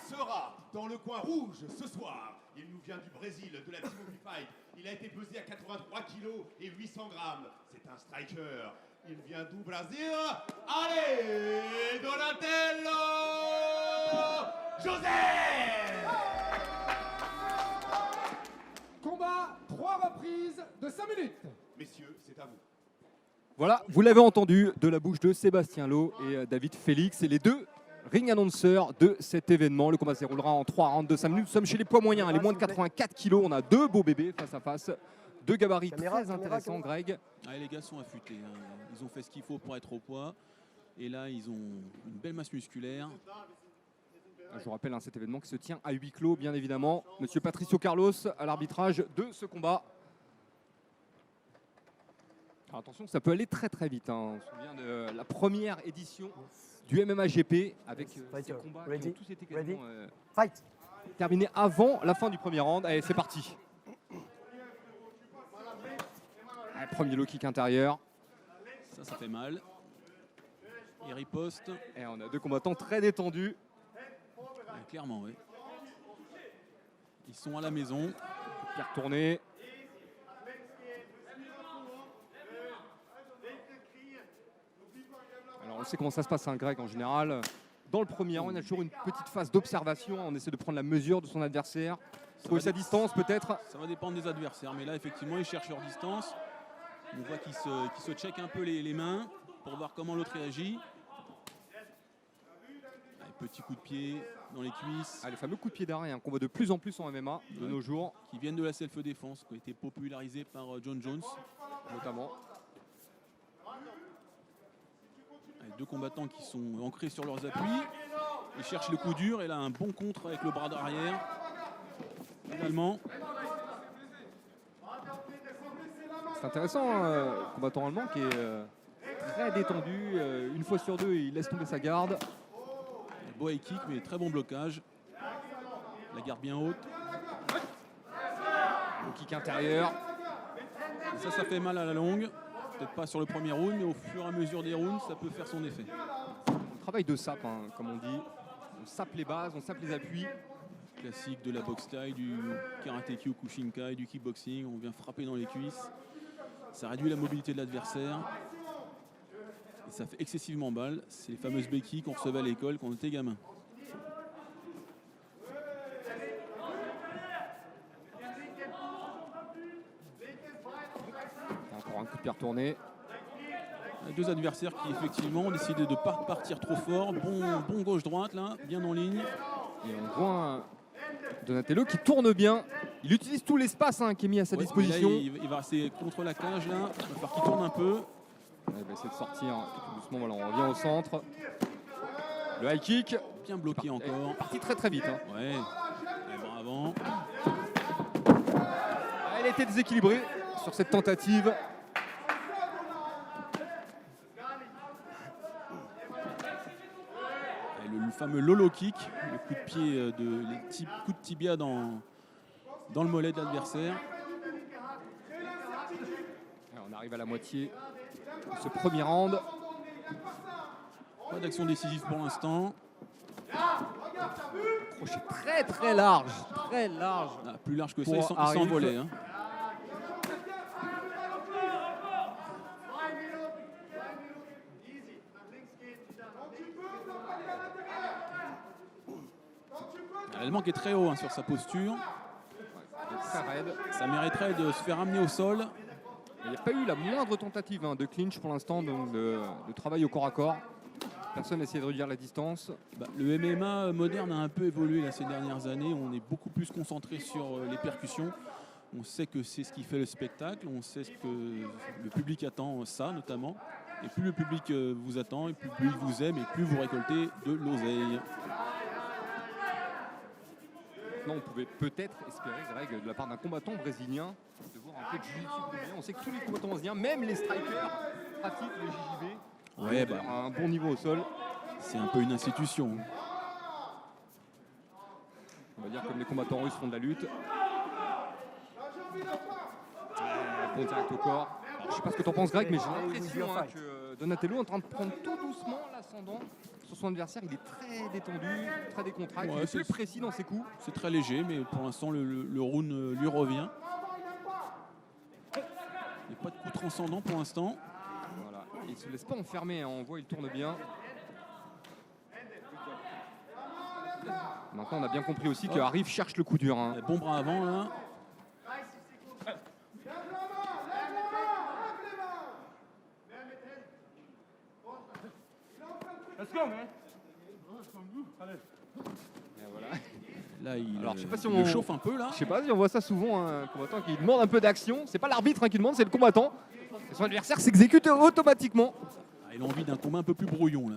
sera dans le coin rouge ce soir. Il nous vient du Brésil, de la Team Fight. Il a été pesé à 83 kg et 800 grammes. C'est un striker. Il vient d'où, Brésil? Allez, Donatello José! Combat, 3 reprises de 5 minutes. Messieurs, c'est à vous. Voilà, vous l'avez entendu de la bouche de Sébastien Lowe et David Félix, et les deux ring annonceurs de cet événement. Le combat se déroulera en 3 rounds de 5 minutes. Nous sommes chez les poids moyens, les moins de 84 kg. On a deux beaux bébés face à face, deux gabarits très intéressants, Greg. Ah, les gars sont affûtés, hein. Ils ont fait ce qu'il faut pour être au poids. Et là, ils ont une belle masse musculaire. Je vous rappelle cet événement qui se tient à huis clos, bien évidemment. Monsieur Patricio Carlos à l'arbitrage de ce combat. Alors attention, ça peut aller très très vite. On se souvient de la première édition du MMA GP avec ces combats qui ont tous été quasiment terminés avant la fin du premier round. Allez, c'est parti. Allez, premier low kick intérieur. Ça fait mal. Il riposte. Et on a deux combattants très détendus. Ouais, clairement, oui. Ils sont à la maison. Pierre tourné. Alors on sait comment ça se passe, Greg, en général. Dans le premier round, on a toujours une petite phase d'observation. On essaie de prendre la mesure de son adversaire. Trouver sa distance peut-être. Ça va dépendre des adversaires. Mais là, effectivement, ils cherchent leur distance. On voit qu'ils se checkent un peu les mains pour voir comment l'autre réagit. Allez, petit coup de pied dans les cuisses. Les fameux coups de pied d'arrêt qu'on voit de plus en plus en MMA de nos jours. Qui viennent de la self-défense, qui a été popularisée par John Jones notamment. Deux combattants qui sont ancrés sur leurs appuis. Ils cherchent le coup dur et là un bon contre avec le bras d'arrière. Également. C'est intéressant, le combattant allemand qui est très détendu. Une fois sur deux, il laisse tomber sa garde. Beau high kick, mais très bon blocage. La garde bien haute. Le kick intérieur. Et ça fait mal à la longue. Peut-être pas sur le premier round, mais au fur et à mesure des rounds, ça peut faire son effet. On travaille de sape, comme on dit. On sape les bases, on sape les appuis. Classique de la boxe taille, du karatéki ou kushinkai, du kickboxing. On vient frapper dans les cuisses. Ça réduit la mobilité de l'adversaire. Et ça fait excessivement mal. C'est les fameuses béquilles qu'on recevait à l'école quand on était gamin. Encore un coup de pied retourné. Deux adversaires qui effectivement ont décidé de ne pas partir trop fort. Bon gauche-droite là, bien en ligne. Et on voit Donatello qui tourne bien. Il utilise tout l'espace qui est mis à sa disposition. Là, il va rester contre la cage là. Il va falloir qu'il tourne un peu. Il va essayer de sortir tout doucement. Voilà, on revient au centre. Le high kick. Bien bloqué encore. Parti très très vite. Ouais. Et bras avant. Il a été déséquilibré sur cette tentative. Et le fameux lolo kick, le coup de pied, les petits coups de tibia dans le mollet de l'adversaire. On arrive à la moitié de ce premier round. Pas d'action décisive pour l'instant. Crochet très très large. Très large. Plus large que ça, ils s'envolaient. L'Allemand qui est très haut sur sa posture. Ça mériterait de se faire amener au sol. Il n'y a pas eu la moindre tentative de clinch pour l'instant, donc de travail au corps à corps. Personne n'a essayé de réduire la distance. Le MMA moderne a un peu évolué ces dernières années. On est beaucoup plus concentré sur les percussions. On sait que c'est ce qui fait le spectacle. On sait que le public attend ça notamment. Et plus le public vous attend, et plus le public vous aime, et plus vous récoltez de l'oseille. Non, on pouvait peut-être espérer, Greg, de la part d'un combattant brésilien, de voir un peu de jiu-jitsu brésilien. On sait que tous les combattants brésiliens, même les strikers, pratiquent le JJB. Ouais, à un bon niveau au sol. C'est un peu une institution. On va dire comme les combattants russes font de la lutte. Bon direct au corps. Alors, je ne sais pas ce que tu en penses, Greg, mais j'ai l'impression que Donatello est en train de prendre tout doucement l'ascendant sur son adversaire, il est très détendu, très décontracté, Ouais, il est c'est- plus précis dans ses coups. C'est très léger, mais pour l'instant, le round lui revient. Il n'y a pas de coup transcendant pour l'instant. Voilà. Il ne se laisse pas enfermer, hein. On voit il tourne bien. Maintenant, on a bien compris aussi que Arif cherche le coup dur, hein. Bon bras avant, là. Et voilà. Là, il, Alors, je sais pas si il on- le chauffe un peu, là. Je sais pas si on voit ça souvent, un combattant qui demande un peu d'action. C'est pas l'arbitre hein, qui demande, c'est le combattant. Et son adversaire s'exécute automatiquement. Ah, il a envie d'un combat un peu plus brouillon, là.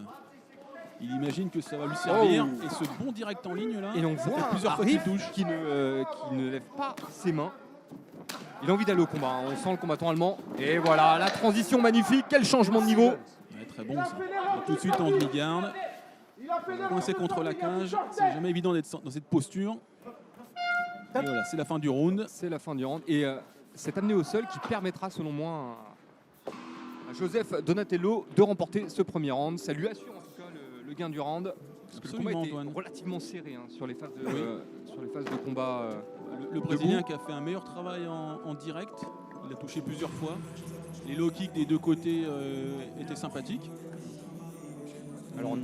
Il imagine que ça va lui servir. Oh. Et ce bon direct en ligne, là, Et on ça fait voit plusieurs fois qu'il Arif touche. qui ne lève pas ses mains. Il a envie d'aller au combat, hein. On sent le combattant allemand. Et voilà, la transition magnifique. Quel changement de niveau. Ouais, très bon, ça. Et tout de suite en demi-garde. Coincé contre la cage. C'est jamais évident d'être dans cette posture. Et voilà, c'est la fin du round. C'est la fin du round. Et c'est amené au sol qui permettra, selon moi, à Joseph Donatello de remporter ce premier round. Ça lui assure en tout cas le gain du round. Parce que le combat Absolument, était Antoine. relativement serré hein, sur les phases de, Oui. sur les phases de combat. Le Brésilien qui a fait un meilleur travail en direct. Il a touché plusieurs fois. Les low kicks des deux côtés étaient sympathiques. Alors,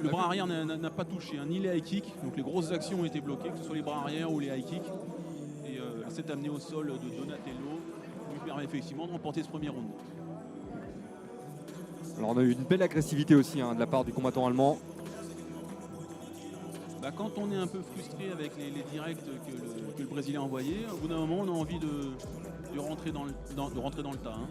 le bras arrière n'a pas touché, hein, ni les high kicks. Donc les grosses actions ont été bloquées, que ce soit les bras arrière ou les high kicks. Et cet amené au sol de Donatello lui permet effectivement de remporter ce premier round. Alors on a eu une belle agressivité aussi hein, de la part du combattant allemand. Bah, quand on est un peu frustré avec les directs que le Brésilien a envoyés, au bout d'un moment on a envie de rentrer dans le tas. Hein.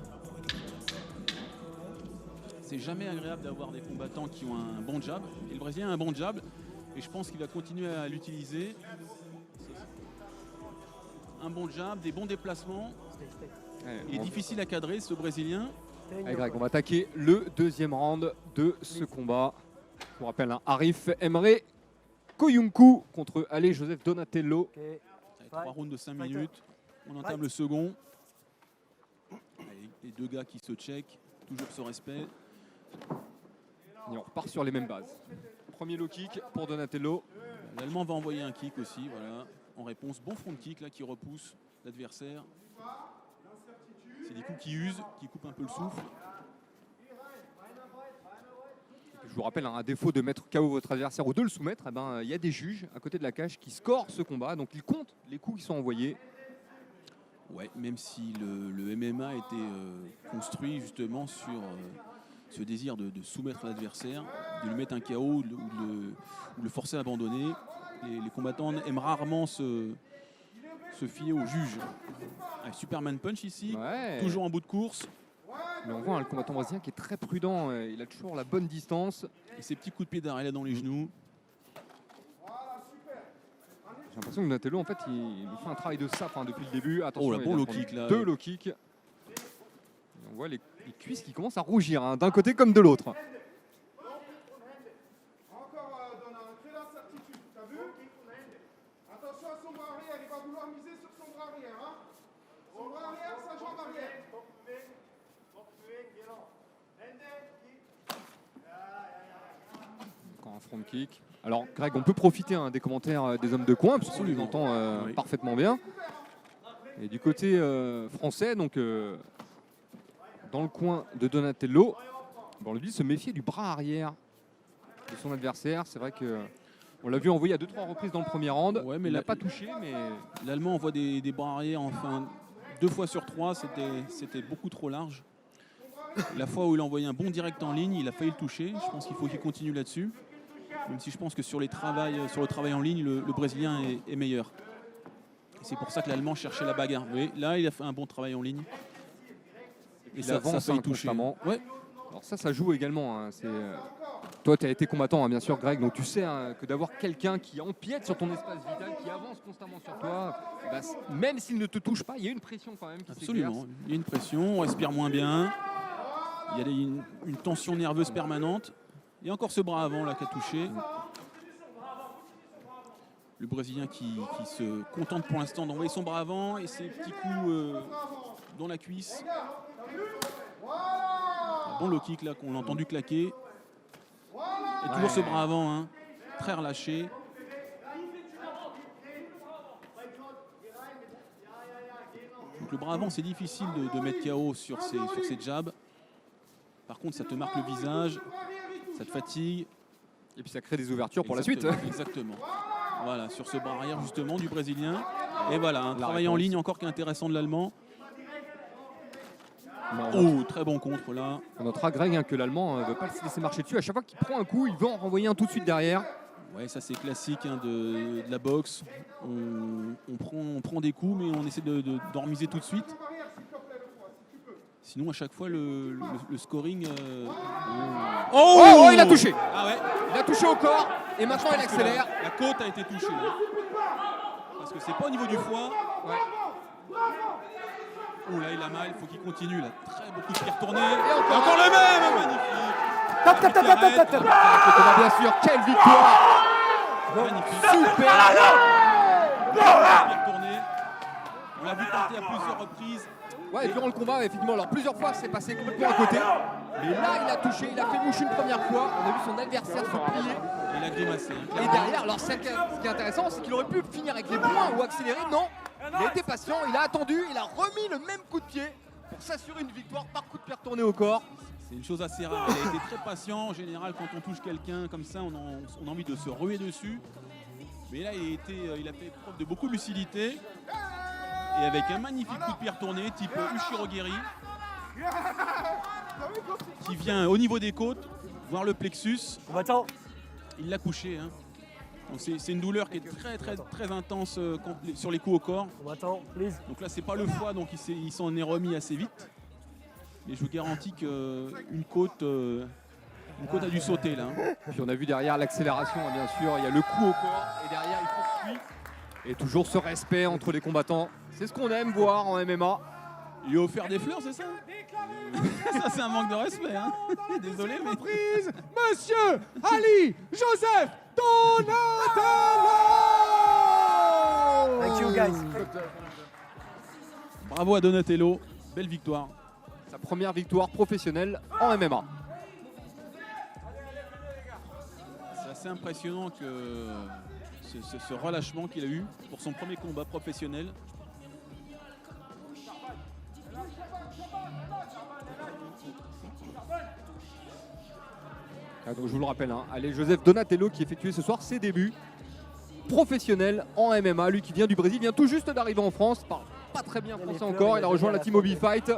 C'est jamais agréable d'avoir des combattants qui ont un bon jab. Et le Brésilien a un bon jab. Et je pense qu'il va continuer à l'utiliser. Un bon jab, des bons déplacements. Il est difficile à cadrer ce Brésilien. Allez, Greg, on va attaquer le deuxième round de ce combat. Je vous rappelle, hein, Arif Emre Koyuncu contre Ale Joseph Donatello. Allez, 3 rounds de 5 minutes. On entame le second. Allez, les deux gars qui se checkent. Toujours ce respect. Et on repart sur les mêmes bases. Premier low kick pour Donatello. L'Allemand va envoyer un kick aussi, voilà, en réponse. Bon front kick là qui repousse l'adversaire. C'est des coups qui usent, qui coupent un peu le souffle. Je vous rappelle, hein, à défaut de mettre KO votre adversaire ou de le soumettre, eh ben, y a des juges à côté de la cage qui scorent ce combat. Donc ils comptent les coups qui sont envoyés. Ouais, même si le MMA a été construit justement sur ce désir de soumettre l'adversaire, de lui mettre un KO ou de le forcer à abandonner. Les combattants aiment rarement se fier au juge. Allez, Superman Punch ici, Ouais. toujours en bout de course. Mais on voit hein, le combattant brésilien qui est très prudent. Il a toujours la bonne distance. Et ces petits coups de pied d'arrêt là dans les genoux. J'ai l'impression que Donatello, en fait, il fait un travail de sape hein, depuis le début. Attention, Oh là, il bon vient low de prendre kick, là. 2 low kicks. Et on voit les cuisses qui commencent à rougir, hein, d'un côté comme de l'autre. Encore dans très l'incertitude, t'as vu? Attention à son bras arrière, il va vouloir miser sur son bras arrière. Hein. Son bras arrière, sa jambe arrière. Encore un front kick. Alors, Greg, on peut profiter hein, des commentaires des hommes de coin, puisqu'on les Absolument. entend Oui. parfaitement bien. Et du côté français, donc dans le coin de Donatello, on lui dit de se méfier du bras arrière de son adversaire. C'est vrai que on l'a vu envoyer à 2-3 reprises dans le premier round. Ouais, mais il n'a là- pas touché, mais L'Allemand envoie des bras arrière, enfin 2 fois sur 3, c'était beaucoup trop large. La fois où il a envoyé un bon direct en ligne, il a failli le toucher. Je pense qu'il faut qu'il continue là-dessus. Même si je pense que sur le travail en ligne, le Brésilien est meilleur. Et c'est pour ça que l'Allemand cherchait la bagarre. Oui, là, il a fait un bon travail en ligne. Et il ça a avance failli hein, toucher. constamment. Ouais. Alors ça joue également. Hein. Toi, tu as été combattant, hein, bien sûr, Greg, donc tu sais hein, que d'avoir quelqu'un qui empiète sur ton espace vital, qui avance constamment sur toi, bah, même s'il ne te touche pas, il y a une pression quand même qui Absolument. s'exerce. Il y a une pression, on respire moins bien. Il y a une tension nerveuse permanente. Il y a encore ce bras avant là qui a touché. Le Brésilien qui se contente pour l'instant d'envoyer son bras avant et ses petits coups dans la cuisse. Un bon low kick là qu'on l'a entendu claquer. Voilà. Et toujours ce bras avant, hein, très relâché. Donc le bras avant, c'est difficile de mettre KO sur ces jabs. Par contre, ça te marque le visage, ça te fatigue. Et puis ça crée des ouvertures pour la suite. Exactement. Voilà, sur ce bras arrière justement du Brésilien. Et voilà, un La travail en réponse. ligne encore qui est intéressant de l'Allemand. On Oh, très bon contre là. notera Greg hein, que l'Allemand ne veut pas se laisser marcher dessus. À chaque fois qu'il prend un coup, il veut en renvoyer un tout de suite derrière. Ouais, ça c'est classique hein, de la boxe. On prend des coups, mais on essaie d'en remiser tout de suite. Jambe arrière, s'il te plaît, le poids, si tu peux. Sinon, à chaque fois, le scoring. Oh, il a touché. Ah ouais. Il a touché au corps et maintenant il accélère. La côte a été touchée. Là. Parce que c'est pas au niveau du foie. Oh là, il a mal, il faut qu'il continue. Là. Très beaucoup de pieds retournés. Et encore le même. Magnifique. Le combat, bien sûr, quelle victoire. Magnifique. Super. Pieds retournés. On l'a vu tenter à plusieurs reprises. Ouais, durant le combat, effectivement, alors plusieurs fois c'est passé complètement à côté. Mais là, il a touché, il a fait mouche une première fois. On a vu son adversaire se plier. Il a grimacé. Hein, Et derrière, alors ce qui est intéressant, c'est qu'il aurait pu finir avec les points ou accélérer. Non, il a été patient, il a attendu, il a remis le même coup de pied pour s'assurer une victoire par coup de pied retourné au corps. C'est une chose assez rare. Il a été très patient. En général, quand on touche quelqu'un comme ça, on a envie de se ruer dessus. Mais là, il a fait preuve de beaucoup de lucidité. Et avec un magnifique coup de pied retourné, type Ushiro Geri, qui vient au niveau des côtes, voir le plexus. Il l'a couché. Hein. Donc c'est une douleur qui est très très très intense sur les coups au corps. Donc là, c'est pas le foie, donc il s'en est remis assez vite. Mais je vous garantis qu'une côte a dû sauter là. Hein. Puis on a vu derrière l'accélération, hein, bien sûr, il y a le coup au corps et derrière il poursuit. Et toujours ce respect entre les combattants. C'est ce qu'on aime voir en MMA. Il lui a offert des fleurs, c'est ça? Ça, c'est un manque de respect. Hein. Désolé, mais. Prise, Monsieur Ali Joseph Donatello. Thank you guys. Bravo à Donatello. Belle victoire. Sa première victoire professionnelle en MMA. C'est assez impressionnant que ce relâchement qu'il a eu pour son premier combat professionnel. Ah, donc je vous le rappelle, hein, allez, Joseph Donatello qui effectuait ce soir ses débuts professionnels en MMA. Lui qui vient du Brésil, vient tout juste d'arriver en France, parle pas très bien français encore. Il a rejoint la Team Obi Fight.